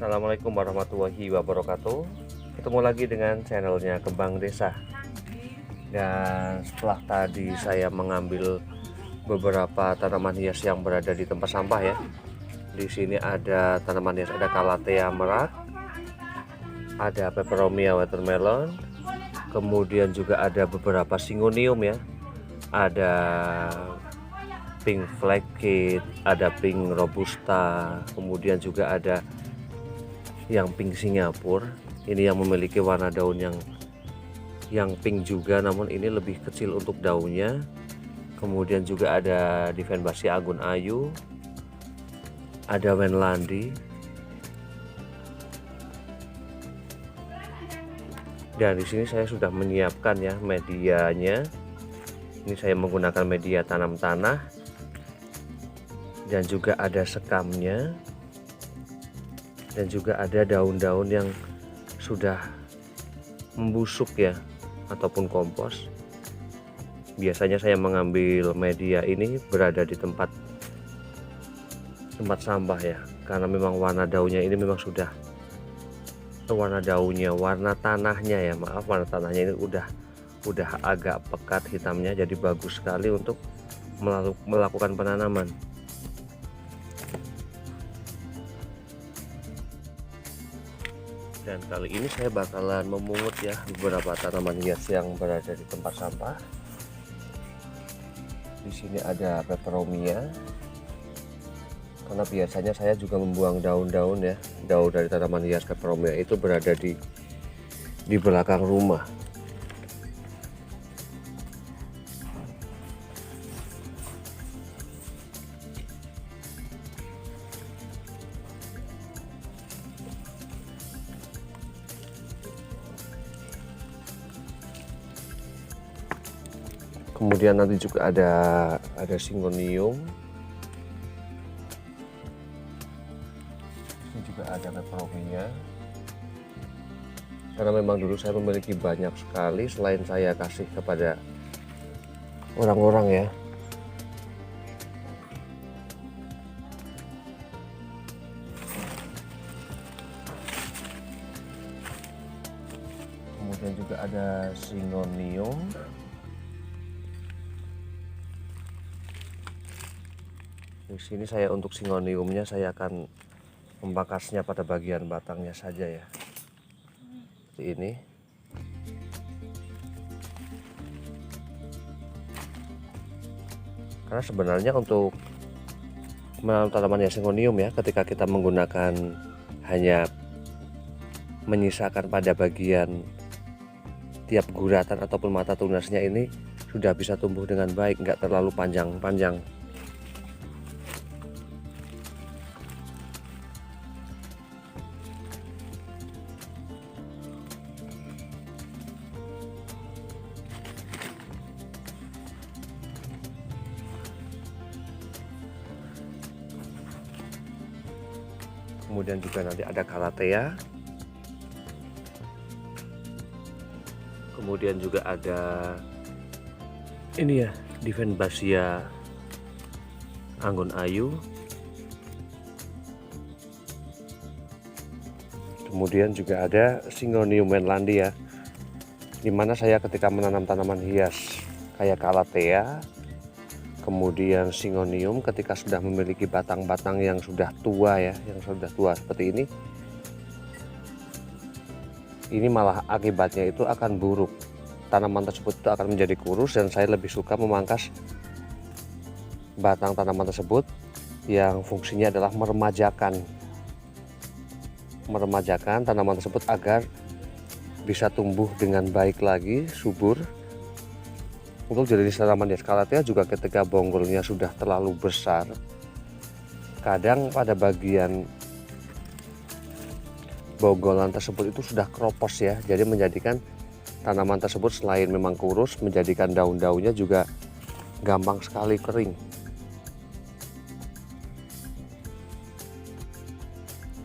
Assalamualaikum warahmatullahi wabarakatuh. Ketemu lagi dengan channelnya Kembang Desa. Dan setelah tadi saya mengambil beberapa tanaman hias yang berada di tempat sampah ya. Di sini ada tanaman hias, ada Calathea merak, ada Peperomia watermelon, kemudian juga ada beberapa Syngonium ya. Ada Pink Flaggate, ada Pink Robusta, kemudian juga ada yang Pink Singapura. Ini yang memiliki warna daun yang pink juga, namun ini lebih kecil untuk daunnya. Kemudian juga ada Divenbasia Agun Ayu, ada Wenlandi, dan di sini saya sudah menyiapkan ya medianya. Ini saya menggunakan media tanam tanah, dan juga ada sekamnya, dan juga ada daun-daun yang sudah membusuk ya, ataupun kompos. Biasanya saya mengambil media ini berada di tempat sampah ya, karena memang warna daunnya ini memang sudah warna tanahnya ya, maaf, warna tanahnya ini udah agak pekat hitamnya, jadi bagus sekali untuk melakukan penanaman. Dan kali ini saya bakalan memungut ya beberapa tanaman hias yang berada di tempat sampah. Di sini ada Peperomia, karena biasanya saya juga membuang daun-daun ya, daun dari tanaman hias Peperomia itu berada di belakang rumah. Kemudian nanti juga ada Syngonium. Ini juga ada Peperomia. Karena memang dulu saya memiliki banyak sekali, selain saya kasih kepada orang-orang ya. Kemudian juga ada Syngonium. Di sini saya untuk Syngoniumnya saya akan membakasnya pada bagian batangnya saja ya, seperti ini. Karena sebenarnya untuk menanam tanaman Syngonium ya, ketika kita menggunakan hanya menyisakan pada bagian tiap guratan ataupun mata tunasnya, ini sudah bisa tumbuh dengan baik, nggak terlalu panjang-panjang. Kemudian juga nanti ada Calathea. Kemudian juga ada ini ya, Divenbasia Agun Ayu. Kemudian juga ada Syngonium Wenlandi ya, dimana saya ketika menanam tanaman hias kayak Calathea, kemudian Syngonium, ketika sudah memiliki batang-batang yang sudah tua ya, seperti ini malah akibatnya itu akan buruk. Tanaman tersebut itu akan menjadi kurus, dan saya lebih suka memangkas batang tanaman tersebut yang fungsinya adalah meremajakan tanaman tersebut agar bisa tumbuh dengan baik lagi, subur. Untuk jenis tanaman hias Calathea juga ketika bonggolnya sudah terlalu besar, kadang pada bagian bonggolan tersebut itu sudah keropos ya, jadi menjadikan tanaman tersebut selain memang kurus, menjadikan daun-daunnya juga gampang sekali kering.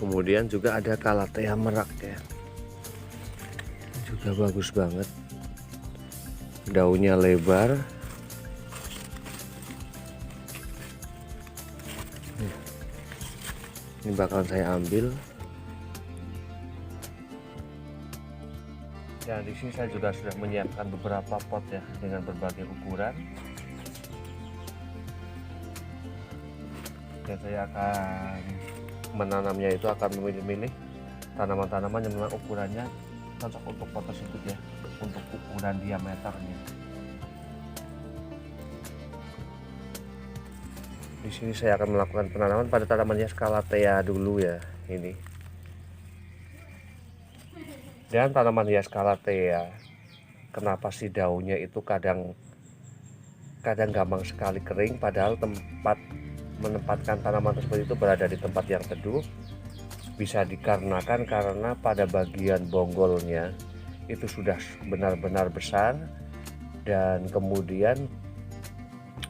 Kemudian juga ada Calathea merak ya, juga bagus banget, daunnya lebar. Ini bakalan saya ambil. Dan di sini saya juga sudah menyiapkan beberapa pot ya dengan berbagai ukuran. Dan saya akan menanamnya itu akan memilih-milih tanaman-tanaman yang memang ukurannya cocok untuk pot tersebut ya, untuk ukuran diameternya. Di sini saya akan melakukan penanaman pada tanaman hias Calathea dulu ya ini. Dan tanaman hias Calathea, kenapa sih daunnya itu kadang gampang sekali kering, padahal menempatkan tanaman tersebut itu berada di tempat yang teduh? Bisa dikarenakan karena pada bagian bonggolnya itu sudah benar-benar besar, dan kemudian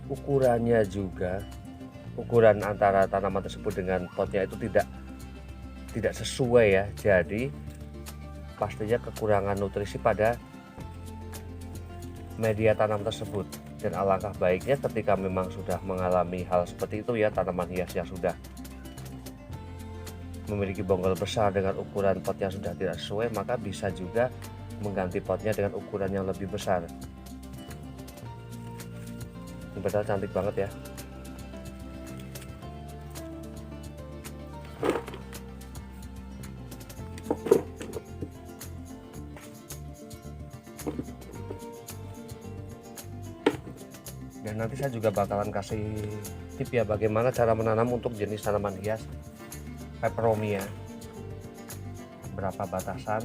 ukurannya juga, ukuran antara tanaman tersebut dengan potnya itu tidak sesuai ya. Jadi pastinya kekurangan nutrisi pada media tanam tersebut. Dan alangkah baiknya ketika memang sudah mengalami hal seperti itu ya, tanaman hias yang sudah memiliki bonggol besar dengan ukuran potnya sudah tidak sesuai, maka bisa juga mengganti potnya dengan ukuran yang lebih besar. Ini betul cantik banget ya. Dan nanti saya juga bakalan kasih tip ya bagaimana cara menanam untuk jenis tanaman hias peperomia, berapa batasan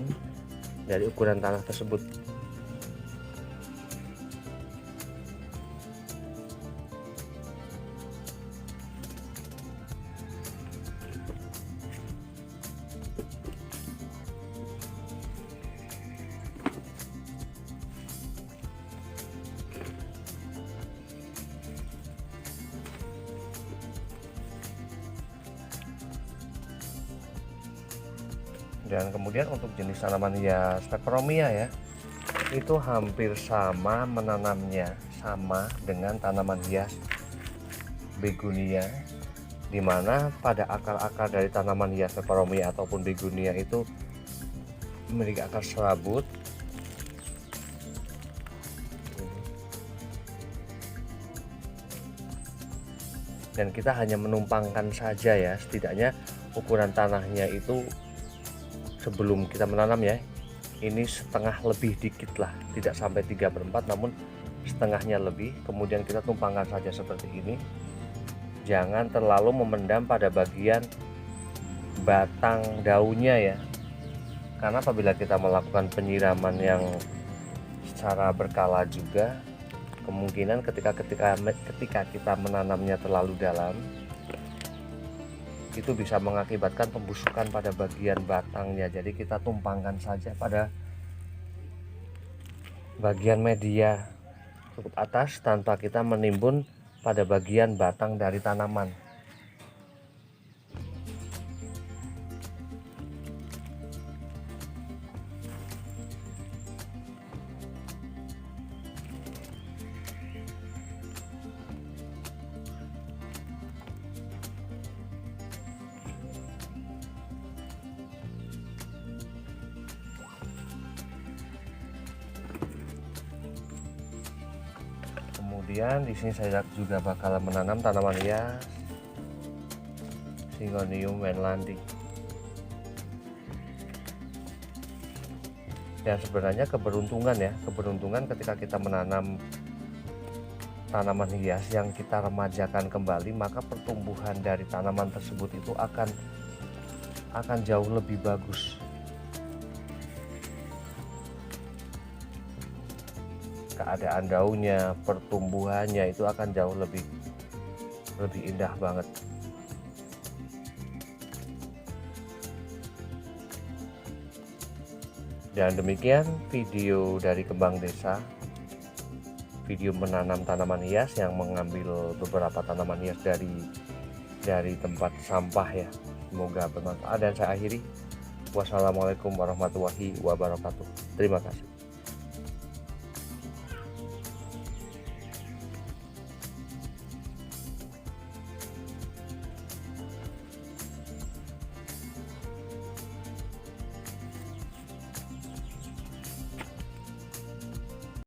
dari ukuran tanah tersebut. Dan kemudian untuk jenis tanaman hias peperomia ya, itu hampir sama menanamnya, sama dengan tanaman hias begonia, dimana pada akar-akar dari tanaman hias peperomia ataupun begonia itu memiliki akar serabut. Dan kita hanya menumpangkan saja ya, setidaknya ukuran tanahnya itu sebelum kita menanam ya, ini setengah lebih dikit lah, tidak sampai 3/4 namun setengahnya lebih. Kemudian kita tumpangkan saja seperti ini, jangan terlalu memendam pada bagian batang daunnya ya, karena apabila kita melakukan penyiraman yang secara berkala juga, kemungkinan ketika kita menanamnya terlalu dalam, itu bisa mengakibatkan pembusukan pada bagian batangnya. Jadi kita tumpangkan saja pada bagian media cukup atas tanpa kita menimbun pada bagian batang dari tanaman. Kemudian di sini saya juga bakal menanam tanaman hias Syngonium mainlandi. Dan sebenarnya keberuntungan ketika kita menanam tanaman hias yang kita remajakan kembali, maka pertumbuhan dari tanaman tersebut itu akan jauh lebih bagus. Keadaan daunnya, pertumbuhannya itu akan jauh lebih indah banget. Dan demikian video dari Kembang Desa, video menanam tanaman hias yang mengambil beberapa tanaman hias dari tempat sampah ya. Semoga bermanfaat dan saya akhiri. Wassalamualaikum warahmatullahi wabarakatuh. Terima kasih.